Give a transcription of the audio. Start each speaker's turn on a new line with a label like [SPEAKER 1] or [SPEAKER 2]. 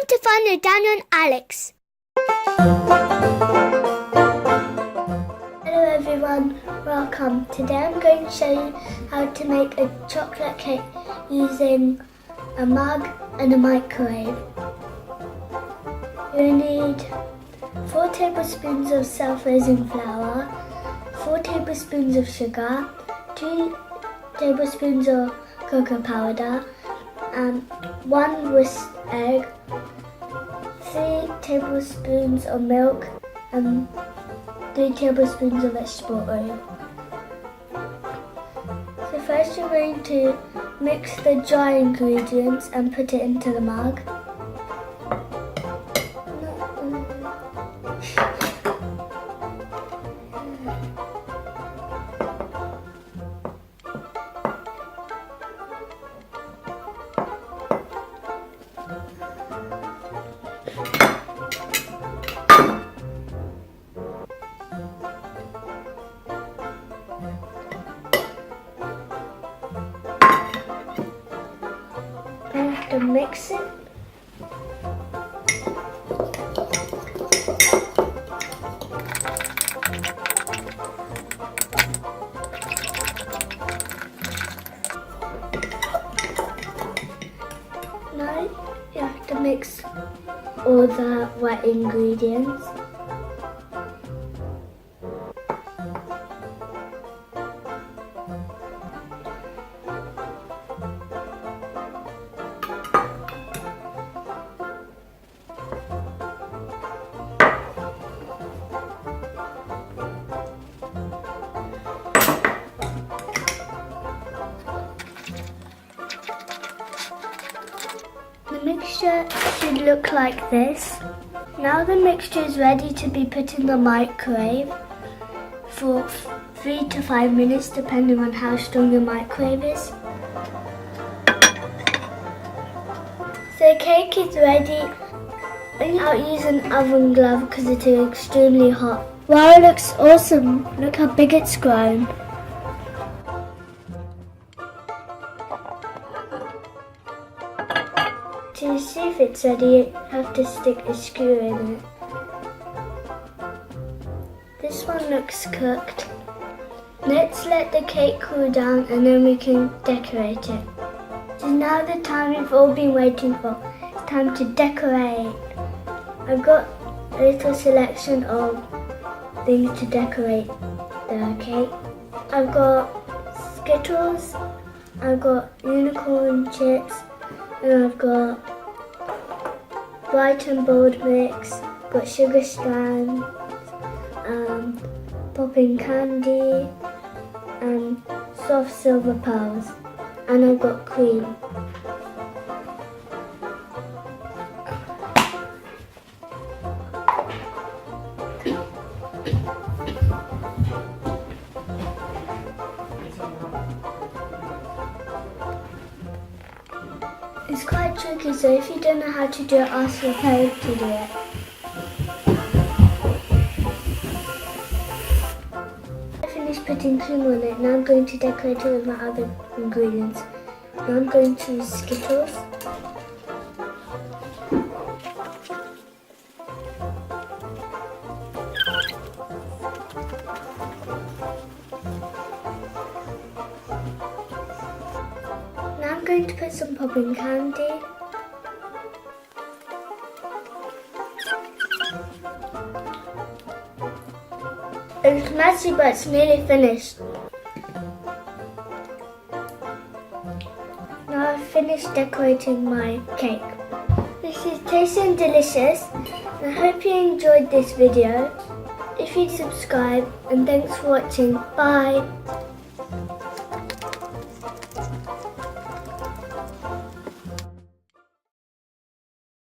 [SPEAKER 1] Welcome to Fun with Daniel and Alex. Hello everyone, welcome. Today I'm going to show you how to make a chocolate cake using a mug and a microwave. You'll need 4 tablespoons of self-raising flour, 4 tablespoons of sugar, 2 tablespoons of cocoa powder, 1 whisk egg, 3 tablespoons of milk, and 3 tablespoons of vegetable oil. So first you're going to mix the dry ingredients and put it into the mug. I have to mix it. Now you have to mix all the wet ingredients. The mixture should look like this. Now the mixture is ready to be put in the microwave for 3 to 5 minutes depending on how strong your microwave is. So the cake is ready. I'll use an oven glove because it is extremely hot. Wow, it looks awesome. Look how big it's grown. To see if it's ready, you have to stick a screw in it. This one looks cooked. Let's let the cake cool down and then we can decorate it. So now the time we've all been waiting for. It's time to decorate. I've got a little selection of things to decorate the cake. I've got Skittles, I've got unicorn chips, and I've got Bright and Bold mix, got sugar strands, popping candy, and soft silver pearls, and I've got cream. It's quite tricky, so if you don't know how to do it, ask your parents to do it. I finished putting cream on it. Now I'm going to decorate it with my other ingredients. Now I'm going to use Skittles. Now I'm going to put some popping candy. It's messy, but it's nearly finished. Now I've finished decorating my cake. This is tasty and delicious. I hope you enjoyed this video. If you'd subscribe, and thanks for watching. Bye.